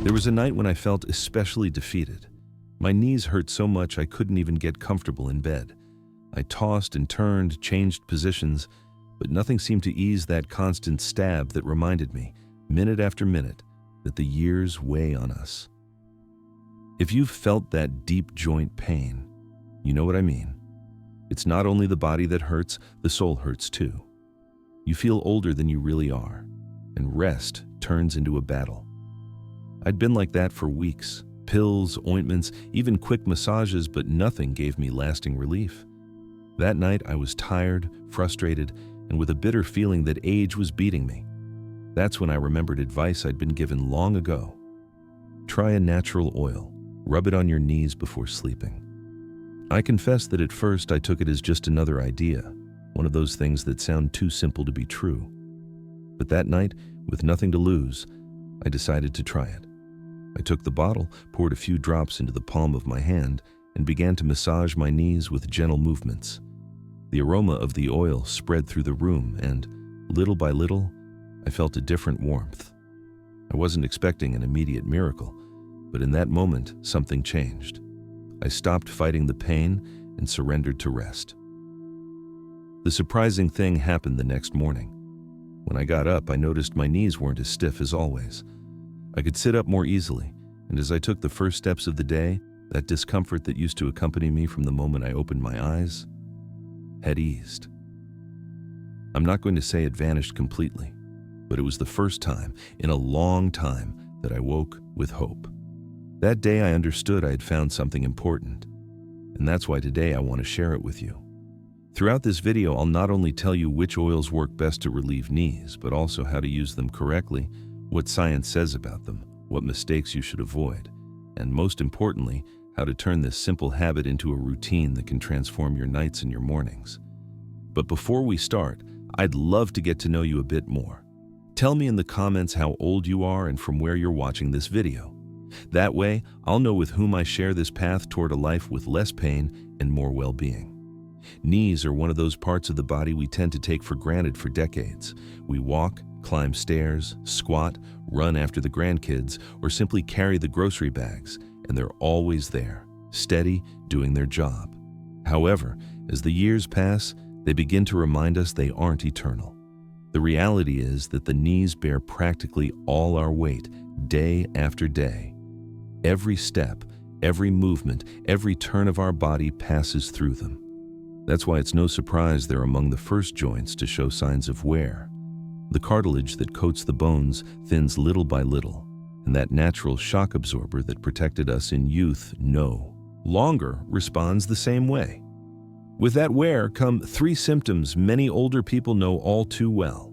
There was a night when I felt especially defeated. My knees hurt so much I couldn't even get comfortable in bed. I tossed and turned, changed positions, but nothing seemed to ease that constant stab that reminded me, minute after minute, that the years weigh on us. If you've felt that deep joint pain, you know what I mean. It's not only the body that hurts, the soul hurts too. You feel older than you really are, and rest turns into a battle. I'd been like that for weeks. Pills, ointments, even quick massages, but nothing gave me lasting relief. That night I was tired, frustrated, and with a bitter feeling that age was beating me. That's when I remembered advice I'd been given long ago. Try a natural oil. Rub it on your knees before sleeping. I confess that at first I took it as just another idea, one of those things that sound too simple to be true. But that night, with nothing to lose, I decided to try it. I took the bottle, poured a few drops into the palm of my hand, and began to massage my knees with gentle movements. The aroma of the oil spread through the room, and little by little, I felt a different warmth. I wasn't expecting an immediate miracle, but in that moment, something changed. I stopped fighting the pain and surrendered to rest. The surprising thing happened the next morning. When I got up, I noticed my knees weren't as stiff as always. I could sit up more easily, and as I took the first steps of the day, that discomfort that used to accompany me from the moment I opened my eyes had eased. I'm not going to say it vanished completely, but it was the first time in a long time that I woke with hope. That day I understood I had found something important, and that's why today I want to share it with you. Throughout this video, I'll not only tell you which oils work best to relieve knees, but also how to use them correctly, what science says about them, what mistakes you should avoid, and most importantly, how to turn this simple habit into a routine that can transform your nights and your mornings. But before we start, I'd love to get to know you a bit more. Tell me in the comments how old you are and from where you're watching this video. That way, I'll know with whom I share this path toward a life with less pain and more well-being. Knees are one of those parts of the body we tend to take for granted for decades. We walk, climb stairs, squat, run after the grandkids, or simply carry the grocery bags, and they're always there, steady, doing their job. However, as the years pass, they begin to remind us they aren't eternal. The reality is that the knees bear practically all our weight, day after day. Every step, every movement, every turn of our body passes through them. That's why it's no surprise they're among the first joints to show signs of wear. The cartilage that coats the bones thins little by little, and that natural shock absorber that protected us in youth no longer responds the same way. With that wear come three symptoms many older people know all too well.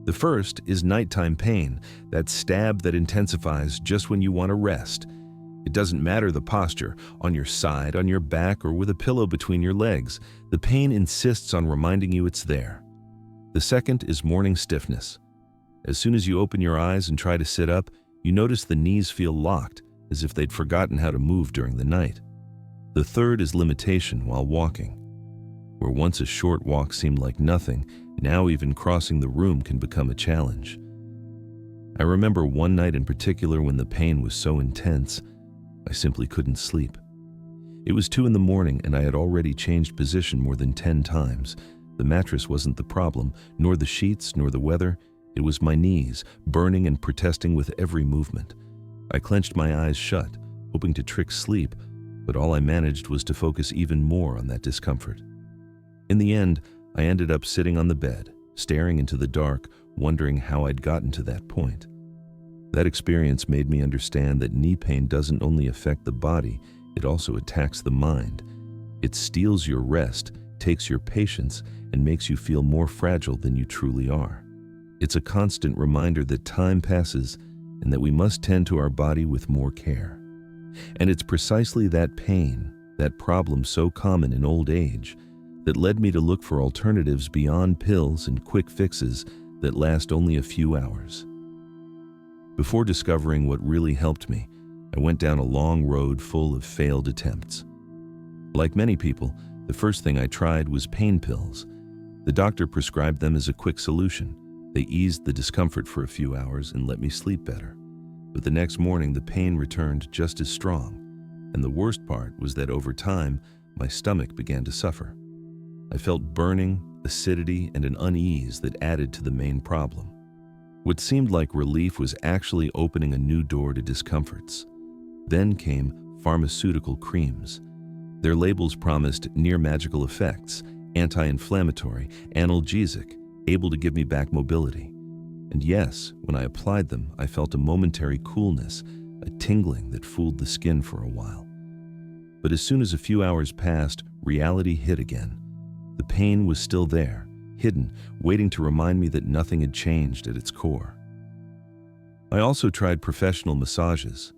The first is nighttime pain, that stab that intensifies just when you want to rest. It doesn't matter the posture, on your side, on your back, or with a pillow between your legs. The pain insists on reminding you it's there. The second is morning stiffness. As soon as you open your eyes and try to sit up, you notice the knees feel locked, as if they'd forgotten how to move during the night. The third is limitation while walking. Where once a short walk seemed like nothing, now even crossing the room can become a challenge. I remember one night in particular when the pain was so intense, I simply couldn't sleep. It was 2 a.m. and I had already changed position more than 10 times. The mattress wasn't the problem, nor the sheets, nor the weather. It was my knees, burning and protesting with every movement. I clenched my eyes shut, hoping to trick sleep, but all I managed was to focus even more on that discomfort. In the end, I ended up sitting on the bed, staring into the dark, wondering how I'd gotten to that point. That experience made me understand that knee pain doesn't only affect the body, it also attacks the mind. It steals your rest, takes your patience, and makes you feel more fragile than you truly are. It's a constant reminder that time passes and that we must tend to our body with more care. And it's precisely that pain, that problem so common in old age, that led me to look for alternatives beyond pills and quick fixes that last only a few hours. Before discovering what really helped me, I went down a long road full of failed attempts. Like many people, the first thing I tried was pain pills. The doctor prescribed them as a quick solution. They eased the discomfort for a few hours and let me sleep better. but the next morning the pain returned just as strong, and the worst part was that over time, my stomach began to suffer. I felt burning, acidity, and an unease that added to the main problem. What seemed like relief was actually opening a new door to discomforts. Then came pharmaceutical creams. Their labels promised near magical effects, anti-inflammatory, analgesic, able to give me back mobility. And yes, when I applied them, I felt a momentary coolness, a tingling that fooled the skin for a while. But as soon as a few hours passed, reality hit again. The pain was still there, hidden, waiting to remind me that nothing had changed at its core. I also tried professional massages.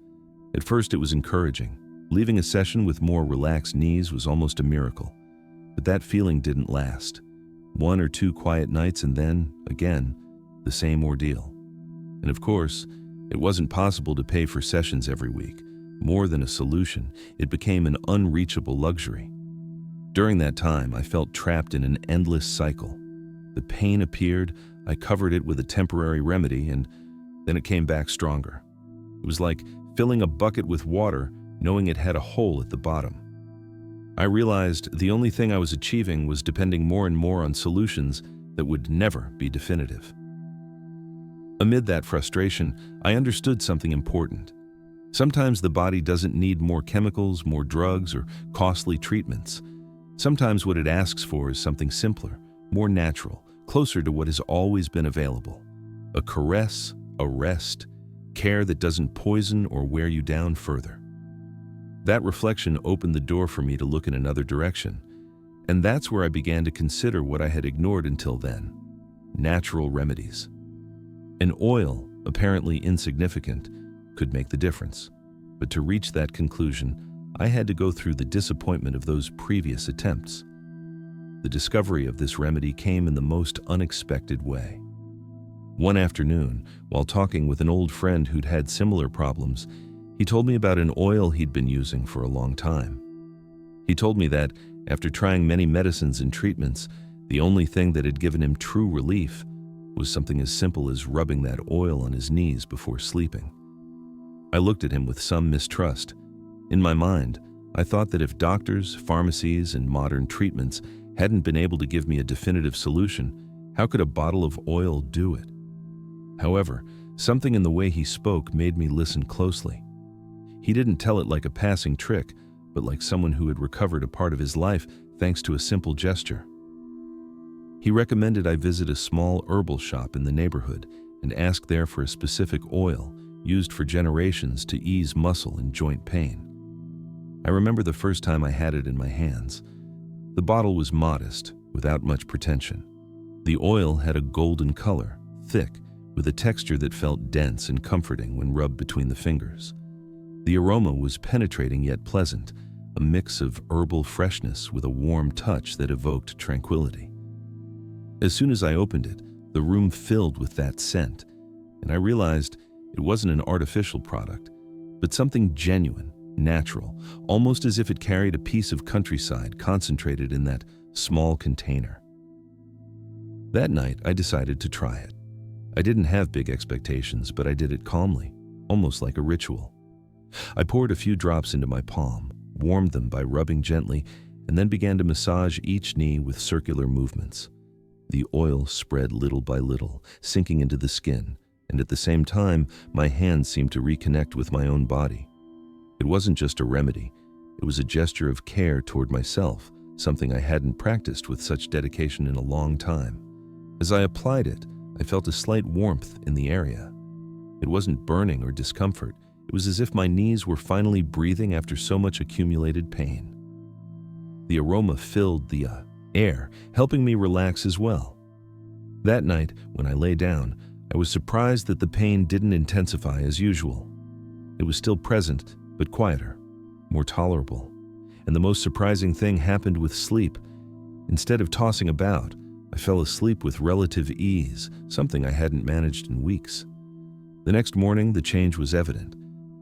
At first it was encouraging. Leaving a session with more relaxed knees was almost a miracle. But that feeling didn't last. 1 or 2 quiet nights and then, again, the same ordeal. And of course, it wasn't possible to pay for sessions every week. More than a solution, it became an unreachable luxury. During that time, I felt trapped in an endless cycle. The pain appeared, I covered it with a temporary remedy, and then it came back stronger. It was like filling a bucket with water, knowing it had a hole at the bottom. I realized the only thing I was achieving was depending more and more on solutions that would never be definitive. Amid that frustration, I understood something important. Sometimes the body doesn't need more chemicals, more drugs, or costly treatments. Sometimes what it asks for is something simpler, more natural, closer to what has always been available. A caress, a rest, care that doesn't poison or wear you down further. That reflection opened the door for me to look in another direction, and that's where I began to consider what I had ignored until then: natural remedies. An oil, apparently insignificant, could make the difference. But to reach that conclusion, I had to go through the disappointment of those previous attempts. The discovery of this remedy came in the most unexpected way. One afternoon, while talking with an old friend who'd had similar problems, he told me about an oil he'd been using for a long time. He told me that, after trying many medicines and treatments, the only thing that had given him true relief was something as simple as rubbing that oil on his knees before sleeping. I looked at him with some mistrust. In my mind, I thought that if doctors, pharmacies, and modern treatments hadn't been able to give me a definitive solution, how could a bottle of oil do it? However, something in the way he spoke made me listen closely. He didn't tell it like a passing trick, but like someone who had recovered a part of his life thanks to a simple gesture. He recommended I visit a small herbal shop in the neighborhood and ask there for a specific oil used for generations to ease muscle and joint pain. I remember the first time I had it in my hands. The bottle was modest, without much pretension. The oil had a golden color, thick, with a texture that felt dense and comforting when rubbed between the fingers. The aroma was penetrating yet pleasant, a mix of herbal freshness with a warm touch that evoked tranquility. As soon as I opened it, the room filled with that scent, and I realized it wasn't an artificial product, but something genuine, natural, almost as if it carried a piece of countryside concentrated in that small container. That night, I decided to try it. I didn't have big expectations, but I did it calmly, almost like a ritual. I poured a few drops into my palm, warmed them by rubbing gently, and then began to massage each knee with circular movements. The oil spread little by little, sinking into the skin, and at the same time, my hands seemed to reconnect with my own body. It wasn't just a remedy, it was a gesture of care toward myself, something I hadn't practiced with such dedication in a long time. As I applied it, I felt a slight warmth in the area. It wasn't burning or discomfort, it was as if my knees were finally breathing after so much accumulated pain. The aroma filled the air, helping me relax as well. That night, when I lay down, I was surprised that the pain didn't intensify as usual. It was still present, but quieter, more tolerable. And the most surprising thing happened with sleep. Instead of tossing about, I fell asleep with relative ease, something I hadn't managed in weeks. The next morning, the change was evident.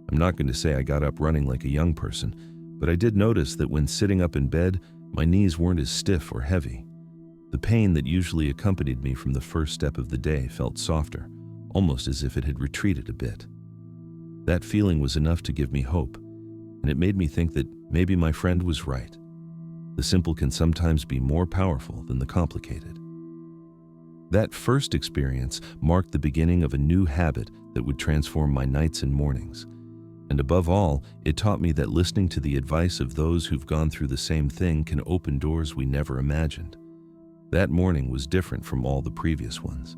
I'm not going to say I got up running like a young person, but I did notice that when sitting up in bed, my knees weren't as stiff or heavy. The pain that usually accompanied me from the first step of the day felt softer, almost as if it had retreated a bit. That feeling was enough to give me hope, and it made me think that maybe my friend was right. The simple can sometimes be more powerful than the complicated. That first experience marked the beginning of a new habit that would transform my nights and mornings. And above all, it taught me that listening to the advice of those who've gone through the same thing can open doors we never imagined. That morning was different from all the previous ones.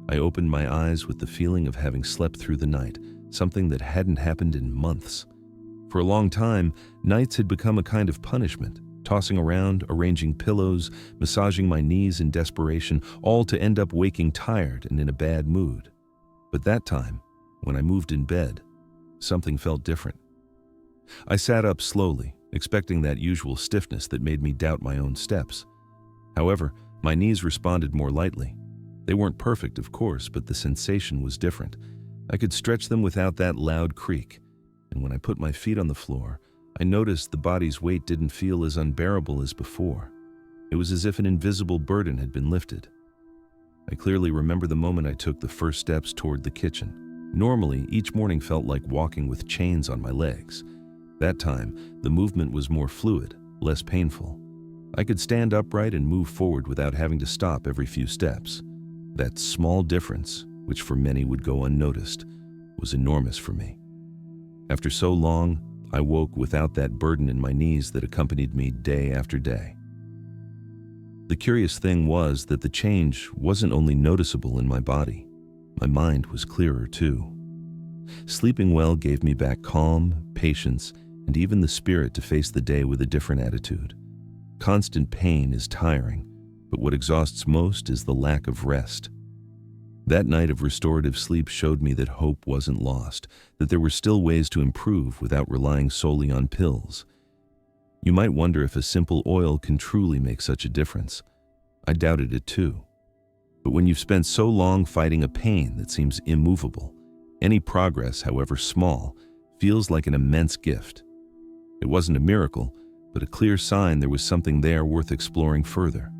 I opened my eyes with the feeling of having slept through the night, something that hadn't happened in months. For a long time, nights had become a kind of punishment, tossing around, arranging pillows, massaging my knees in desperation, all to end up waking tired and in a bad mood. But that time, when I moved in bed, something felt different. I sat up slowly, expecting that usual stiffness that made me doubt my own steps. However, my knees responded more lightly. They weren't perfect, of course, but the sensation was different. I could stretch them without that loud creak, and when I put my feet on the floor, I noticed the body's weight didn't feel as unbearable as before. It was as if an invisible burden had been lifted. I clearly remember the moment I took the first steps toward the kitchen. Normally, each morning felt like walking with chains on my legs. That time, the movement was more fluid, less painful. I could stand upright and move forward without having to stop every few steps. That small difference, which for many would go unnoticed, was enormous for me. After so long, I woke without that burden in my knees that accompanied me day after day. The curious thing was that the change wasn't only noticeable in my body. My mind was clearer too. Sleeping well gave me back calm, patience, and even the spirit to face the day with a different attitude. Constant pain is tiring, but what exhausts most is the lack of rest. That night of restorative sleep showed me that hope wasn't lost, that there were still ways to improve without relying solely on pills. You might wonder if a simple oil can truly make such a difference. I doubted it too. But when you've spent so long fighting a pain that seems immovable, any progress, however small, feels like an immense gift. It wasn't a miracle, but a clear sign there was something there worth exploring further.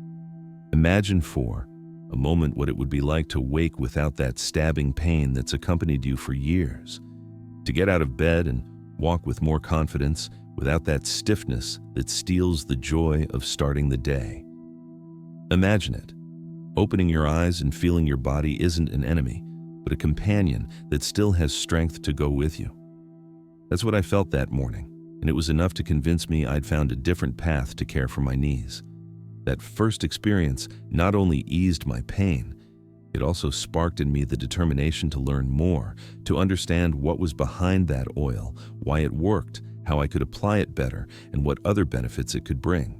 Imagine for a moment what it would be like to wake without that stabbing pain that's accompanied you for years. To get out of bed and walk with more confidence without that stiffness that steals the joy of starting the day. Imagine it. Opening your eyes and feeling your body isn't an enemy, but a companion that still has strength to go with you. That's what I felt that morning, and it was enough to convince me I'd found a different path to care for my knees. That first experience not only eased my pain, it also sparked in me the determination to learn more, to understand what was behind that oil, why it worked, how I could apply it better, and what other benefits it could bring.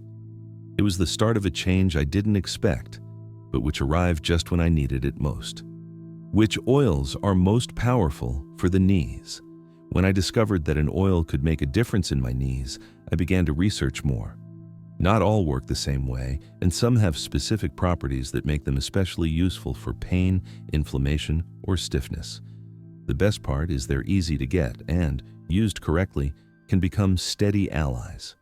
It was the start of a change I didn't expect, but which arrived just when I needed it most. Which oils are most powerful for the knees? When I discovered that an oil could make a difference in my knees, I began to research more. Not all work the same way, and some have specific properties that make them especially useful for pain, inflammation, or stiffness. The best part is they're easy to get and, used correctly, can become steady allies.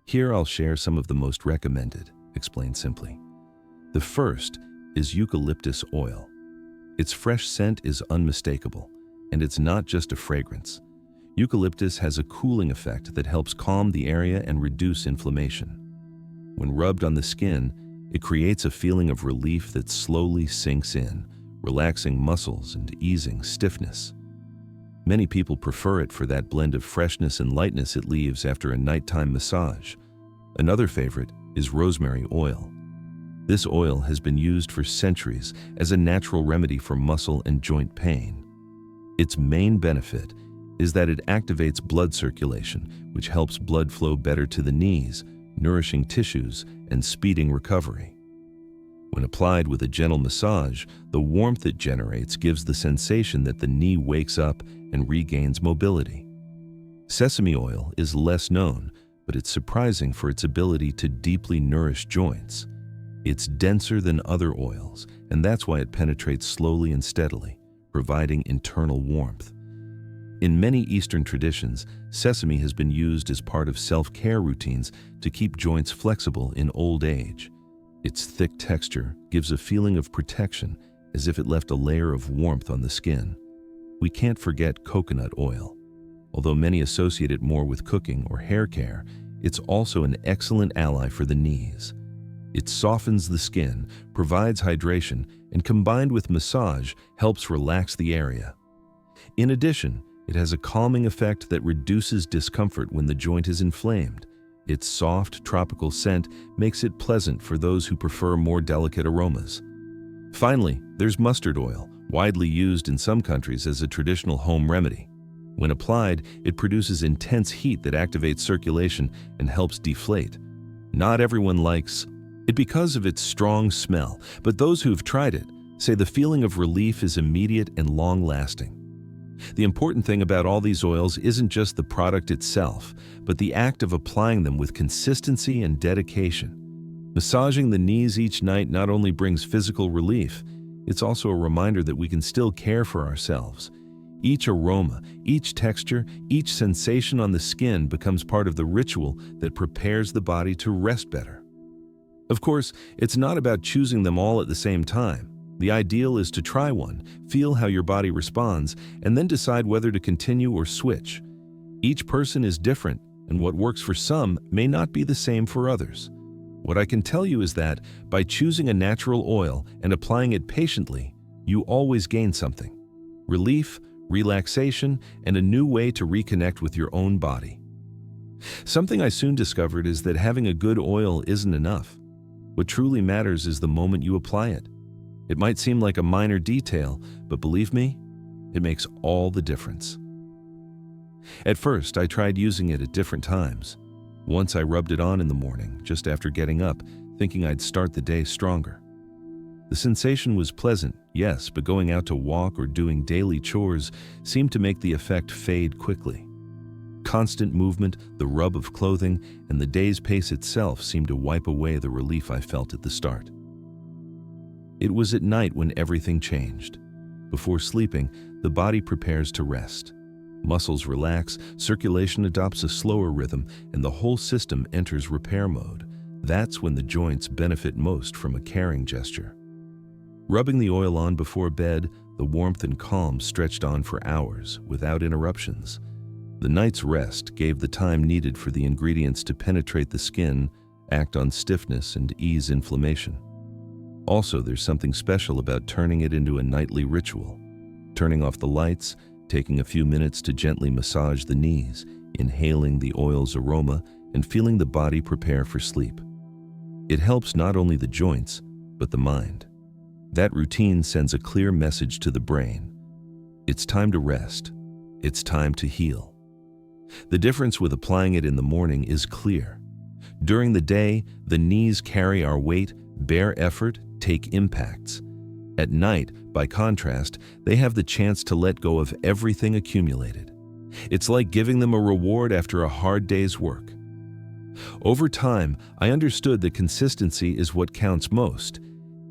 Here I'll share some of the most recommended, explained simply. The first is eucalyptus oil. Its fresh scent is unmistakable, and it's not just a fragrance. Eucalyptus has a cooling effect that helps calm the area and reduce inflammation. When rubbed on the skin, it creates a feeling of relief that slowly sinks in, relaxing muscles and easing stiffness. Many people prefer it for that blend of freshness and lightness it leaves after a nighttime massage. Another favorite is rosemary oil. This oil has been used for centuries as a natural remedy for muscle and joint pain. Its main benefit is that it activates blood circulation, which helps blood flow better to the knees, nourishing tissues and speeding recovery. When applied with a gentle massage, the warmth it generates gives the sensation that the knee wakes up and regains mobility. Sesame oil is less known, but it's surprising for its ability to deeply nourish joints. It's denser than other oils, and that's why it penetrates slowly and steadily, providing internal warmth. In many Eastern traditions, sesame has been used as part of self-care routines to keep joints flexible in old age. Its thick texture gives a feeling of protection, as if it left a layer of warmth on the skin. we can't forget coconut oil. Although many associate it more with cooking or hair care, it's also an excellent ally for the knees. It softens the skin, provides hydration, and combined with massage, helps relax the area. In addition, it has a calming effect that reduces discomfort when the joint is inflamed. Its soft, tropical scent makes it pleasant for those who prefer more delicate aromas. Finally, there's mustard oil, widely used in some countries as a traditional home remedy. When applied, it produces intense heat that activates circulation and helps deflate. Not everyone likes it because of its strong smell, but those who've tried it say the feeling of relief is immediate and long-lasting. The important thing about all these oils isn't just the product itself, but the act of applying them with consistency and dedication. Massaging the knees each night not only brings physical relief, it's also a reminder that we can still care for ourselves. Each aroma, each texture, each sensation on the skin becomes part of the ritual that prepares the body to rest better. Of course, it's not about choosing them all at the same time. The ideal is to try one, feel how your body responds, and then decide whether to continue or switch. Each person is different, and what works for some may not be the same for others. What I can tell you is that by choosing a natural oil and applying it patiently, you always gain something: relief, relaxation, and a new way to reconnect with your own body. Something I soon discovered is that having a good oil isn't enough. What truly matters is the moment you apply it. It might seem like a minor detail, but believe me, it makes all the difference. At first, I tried using it at different times. Once I rubbed it on in the morning, just after getting up, thinking I'd start the day stronger. The sensation was pleasant, yes, but going out to walk or doing daily chores seemed to make the effect fade quickly. Constant movement, the rub of clothing, and the day's pace itself seemed to wipe away the relief I felt at the start. It was at night when everything changed. Before sleeping, the body prepares to rest. Muscles relax, circulation adopts a slower rhythm, and the whole system enters repair mode. That's when the joints benefit most from a caring gesture. Rubbing the oil on before bed, the warmth and calm stretched on for hours without interruptions. The night's rest gave the time needed for the ingredients to penetrate the skin, act on stiffness, and ease inflammation. Also, there's something special about turning it into a nightly ritual. Turning off the lights, taking a few minutes to gently massage the knees, inhaling the oil's aroma, and feeling the body prepare for sleep. It helps not only the joints, but the mind. That routine sends a clear message to the brain. It's time to rest. It's time to heal. The difference with applying it in the morning is clear. During the day, the knees carry our weight, bear effort, take impacts. At night, by contrast, they have the chance to let go of everything accumulated. It's like giving them a reward after a hard day's work. Over time, I understood that consistency is what counts most.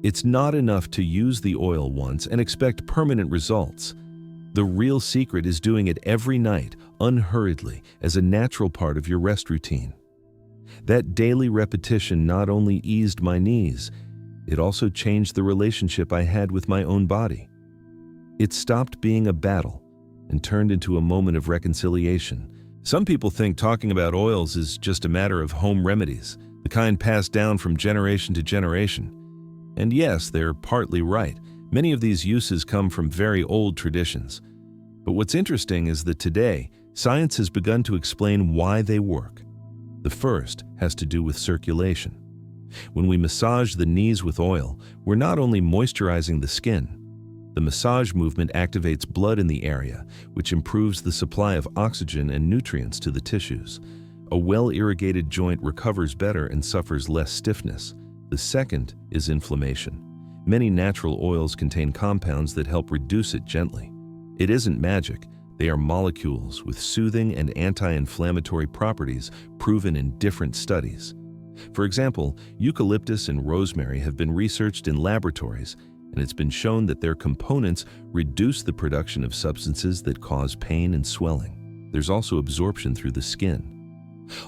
It's not enough to use the oil once and expect permanent results. The real secret is doing it every night, unhurriedly, as a natural part of your rest routine. That daily repetition not only eased my knees, it also changed the relationship I had with my own body. It stopped being a battle and turned into a moment of reconciliation. Some people think talking about oils is just a matter of home remedies, the kind passed down from generation to generation. And yes, they're partly right. Many of these uses come from very old traditions. But what's interesting is that today, science has begun to explain why they work. The first has to do with circulation. When we massage the knees with oil, we're not only moisturizing the skin. The massage movement activates blood in the area, which improves the supply of oxygen and nutrients to the tissues. A well-irrigated joint recovers better and suffers less stiffness. The second is inflammation. Many natural oils contain compounds that help reduce it gently. It isn't magic. They are molecules with soothing and anti-inflammatory properties proven in different studies. For example, eucalyptus and rosemary have been researched in laboratories, and it's been shown that their components reduce the production of substances that cause pain and swelling. There's also absorption through the skin.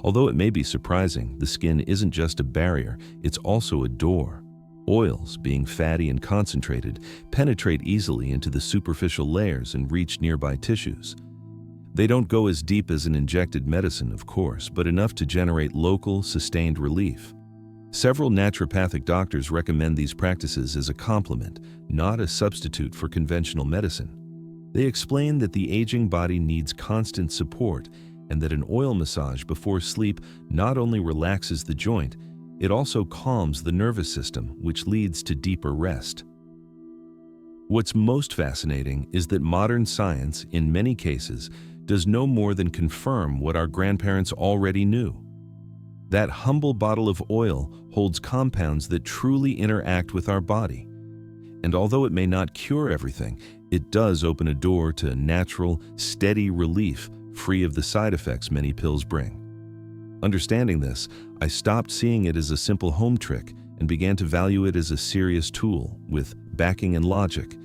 Although it may be surprising, the skin isn't just a barrier, it's also a door. Oils, being fatty and concentrated, penetrate easily into the superficial layers and reach nearby tissues. They don't go as deep as an injected medicine, of course, but enough to generate local, sustained relief. Several naturopathic doctors recommend these practices as a complement, not a substitute for conventional medicine. They explain that the aging body needs constant support and that an oil massage before sleep not only relaxes the joint, it also calms the nervous system, which leads to deeper rest. What's most fascinating is that modern science, in many cases, does no more than confirm what our grandparents already knew. That humble bottle of oil holds compounds that truly interact with our body. And although it may not cure everything, it does open a door to natural, steady relief, free of the side effects many pills bring. Understanding this, I stopped seeing it as a simple home trick and began to value it as a serious tool with backing and logic.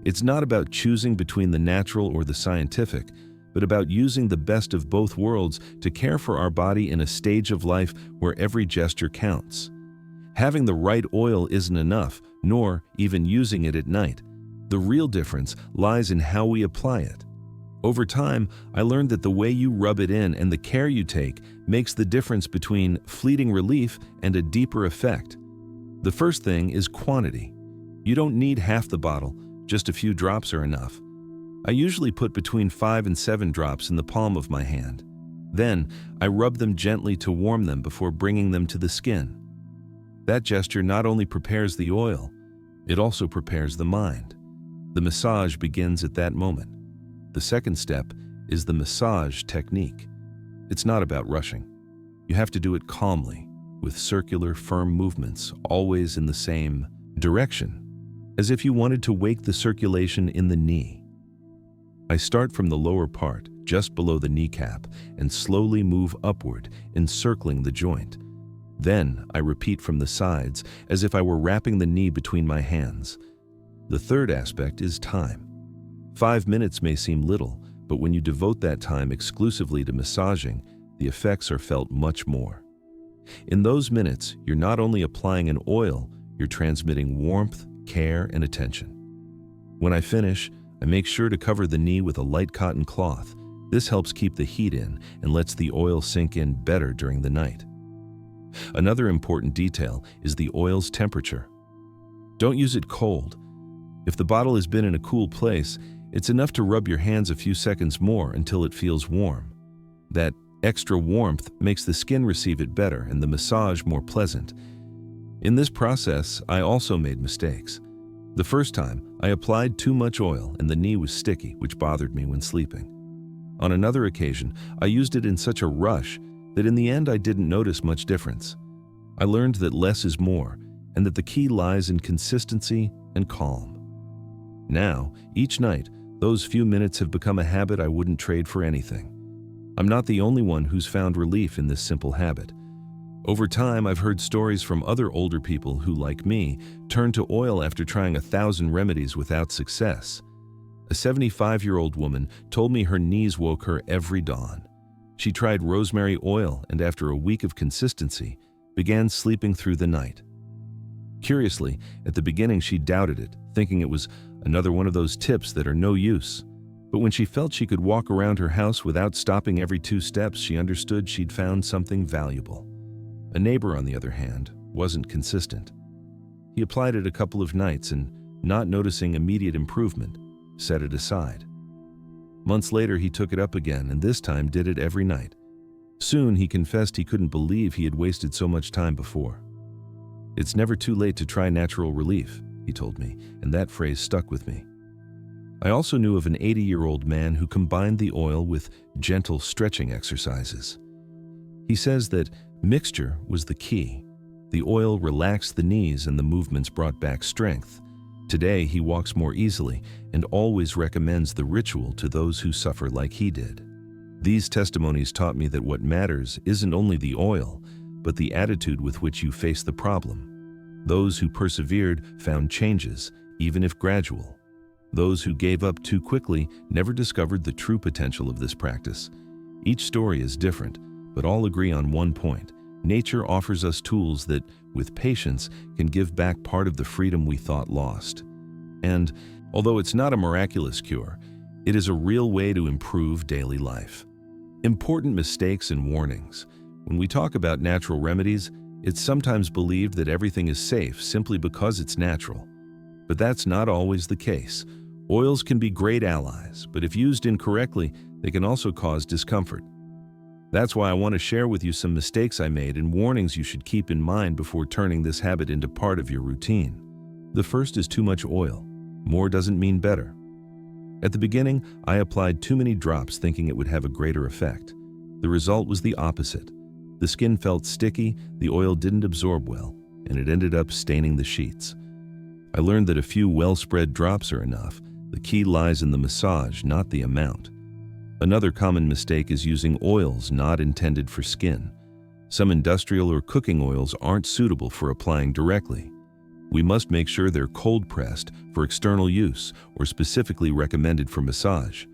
It's not about choosing between the natural or the scientific, but about using the best of both worlds to care for our body in a stage of life where every gesture counts. Having the right oil isn't enough, nor even using it at night. The real difference lies in how we apply it. Over time, I learned that the way you rub it in and the care you take makes the difference between fleeting relief and a deeper effect. The first thing is quantity. You don't need half the bottle, just a few drops are enough. I usually put between 5 and 7 drops in the palm of my hand. Then, I rub them gently to warm them before bringing them to the skin. That gesture not only prepares the oil, it also prepares the mind. The massage begins at that moment. The second step is the massage technique. It's not about rushing. You have to do it calmly, with circular, firm movements, always in the same direction, as if you wanted to wake the circulation in the knee. I start from the lower part, just below the kneecap, and slowly move upward, encircling the joint. Then I repeat from the sides, as if I were wrapping the knee between my hands. The third aspect is time. 5 minutes may seem little, but when you devote that time exclusively to massaging, the effects are felt much more. In those minutes, you're not only applying an oil, you're transmitting warmth, care, and attention. When I finish, I make sure to cover the knee with a light cotton cloth. This helps keep the heat in and lets the oil sink in better during the night. Another important detail is the oil's temperature. Don't use it cold. If the bottle has been in a cool place, it's enough to rub your hands a few seconds more until it feels warm. That extra warmth makes the skin receive it better and the massage more pleasant. In this process, I also made mistakes. The first time, I applied too much oil and the knee was sticky, which bothered me when sleeping. On another occasion, I used it in such a rush that in the end I didn't notice much difference. I learned that less is more, and that the key lies in consistency and calm. Now, each night, those few minutes have become a habit I wouldn't trade for anything. I'm not the only one who's found relief in this simple habit. Over time, I've heard stories from other older people who, like me, turned to oil after trying 1,000 remedies without success. A 75-year-old woman told me her knees woke her every dawn. She tried rosemary oil and after a week of consistency, began sleeping through the night. Curiously, at the beginning she doubted it, thinking it was another one of those tips that are no use. But when she felt she could walk around her house without stopping every 2 steps, she understood she'd found something valuable. A neighbor, on the other hand, wasn't consistent. He applied it a couple of nights and, not noticing immediate improvement, set it aside. Months later, he took it up again and this time did it every night. Soon, he confessed he couldn't believe he had wasted so much time before. "It's never too late to try natural relief," he told me, and that phrase stuck with me. I also knew of an 80-year-old man who combined the oil with gentle stretching exercises. He says that mixture was the key. The oil relaxed the knees and the movements brought back strength. Today, he walks more easily and always recommends the ritual to those who suffer like he did. These testimonies taught me that what matters isn't only the oil, but the attitude with which you face the problem. Those who persevered found changes, even if gradual. Those who gave up too quickly never discovered the true potential of this practice. Each story is different, but all agree on one point. Nature offers us tools that, with patience, can give back part of the freedom we thought lost. And, although it's not a miraculous cure, it is a real way to improve daily life. Important mistakes and warnings. When we talk about natural remedies, it's sometimes believed that everything is safe simply because it's natural. But that's not always the case. Oils can be great allies, but if used incorrectly, they can also cause discomfort. That's why I want to share with you some mistakes I made and warnings you should keep in mind before turning this habit into part of your routine. The first is too much oil. More doesn't mean better. At the beginning, I applied too many drops thinking it would have a greater effect. The result was the opposite. The skin felt sticky, the oil didn't absorb well, and it ended up staining the sheets. I learned that a few well-spread drops are enough. The key lies in the massage, not the amount. Another common mistake is using oils not intended for skin. Some industrial or cooking oils aren't suitable for applying directly. We must make sure they're cold-pressed for external use or specifically recommended for massage.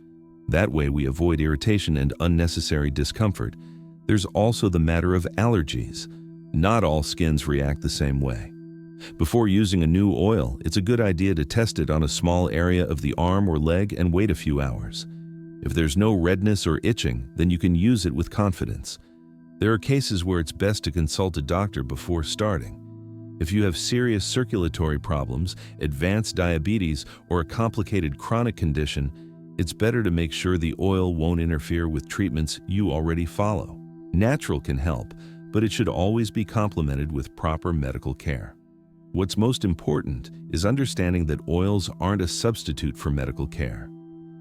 That way we avoid irritation and unnecessary discomfort. There's also the matter of allergies. Not all skins react the same way. Before using a new oil, it's a good idea to test it on a small area of the arm or leg and wait a few hours. If there's no redness or itching, then you can use it with confidence. There are cases where it's best to consult a doctor before starting. If you have serious circulatory problems, advanced diabetes, or a complicated chronic condition, it's better to make sure the oil won't interfere with treatments you already follow. Natural can help, but it should always be complemented with proper medical care. What's most important is understanding that oils aren't a substitute for medical care.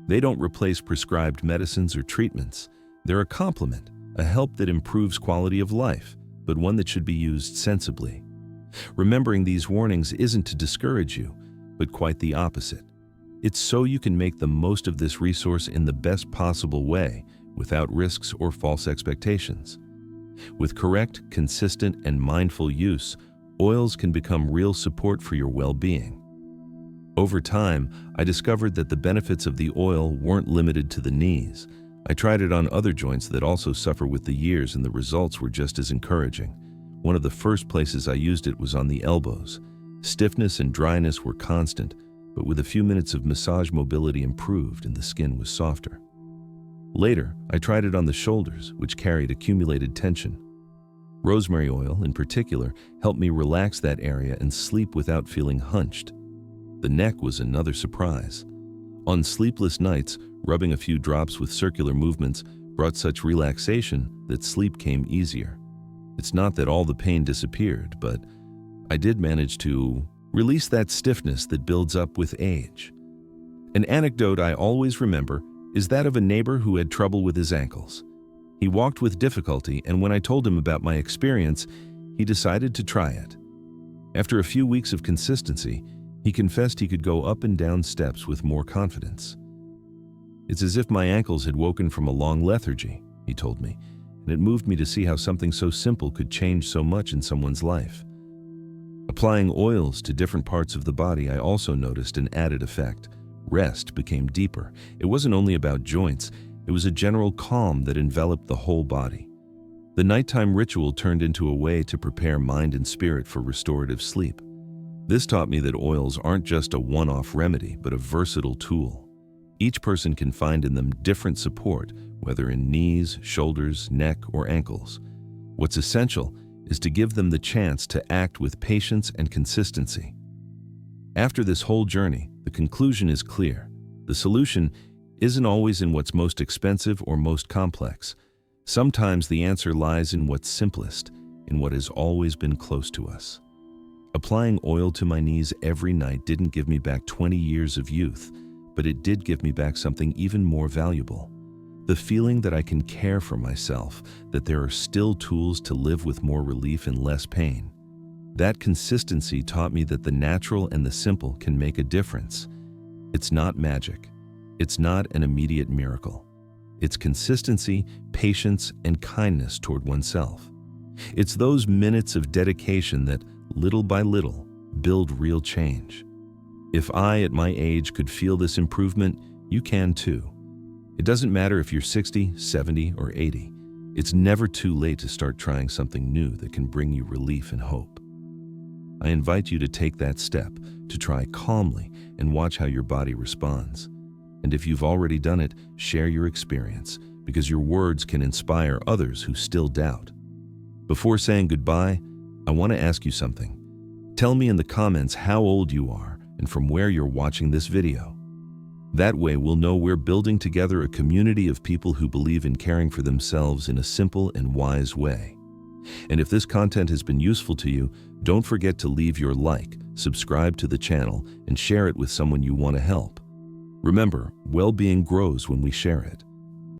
They don't replace prescribed medicines or treatments. They're a complement, a help that improves quality of life, but one that should be used sensibly. Remembering these warnings isn't to discourage you, but quite the opposite. It's so you can make the most of this resource in the best possible way, without risks or false expectations. With correct, consistent, and mindful use, oils can become real support for your well-being. Over time, I discovered that the benefits of the oil weren't limited to the knees. I tried it on other joints that also suffer with the years, and the results were just as encouraging. One of the first places I used it was on the elbows. Stiffness and dryness were constant, but with a few minutes of massage, mobility improved and the skin was softer. Later, I tried it on the shoulders, which carried accumulated tension. Rosemary oil, in particular, helped me relax that area and sleep without feeling hunched. The neck was another surprise. On sleepless nights, rubbing a few drops with circular movements brought such relaxation that sleep came easier. It's not that all the pain disappeared, but I did manage to release that stiffness that builds up with age. An anecdote I always remember is that of a neighbor who had trouble with his ankles. He walked with difficulty, and when I told him about my experience, he decided to try it. After a few weeks of consistency, he confessed he could go up and down steps with more confidence. "It's as if my ankles had woken from a long lethargy," he told me, and it moved me to see how something so simple could change so much in someone's life. Applying oils to different parts of the body, I also noticed an added effect. Rest became deeper. It wasn't only about joints, it was a general calm that enveloped the whole body. The nighttime ritual turned into a way to prepare mind and spirit for restorative sleep. This taught me that oils aren't just a one-off remedy, but a versatile tool. Each person can find in them different support, whether in knees, shoulders, neck, or ankles. What's essential is to give them the chance to act with patience and consistency. After this whole journey, the conclusion is clear. The solution isn't always in what's most expensive or most complex. Sometimes the answer lies in what's simplest, in what has always been close to us. Applying oil to my knees every night didn't give me back 20 years of youth, but it did give me back something even more valuable. The feeling that I can care for myself, that there are still tools to live with more relief and less pain. That consistency taught me that the natural and the simple can make a difference. It's not magic. It's not an immediate miracle. It's consistency, patience, and kindness toward oneself. It's those minutes of dedication that, little by little, build real change. If I, at my age, could feel this improvement, you can too. It doesn't matter if you're 60, 70, or 80. It's never too late to start trying something new that can bring you relief and hope. I invite you to take that step, to try calmly and watch how your body responds. And if you've already done it, share your experience, because your words can inspire others who still doubt. Before saying goodbye, I want to ask you something. Tell me in the comments how old you are and from where you're watching this video. That way we'll know we're building together a community of people who believe in caring for themselves in a simple and wise way. And if this content has been useful to you, don't forget to leave your like, subscribe to the channel, and share it with someone you want to help. Remember, well-being grows when we share it.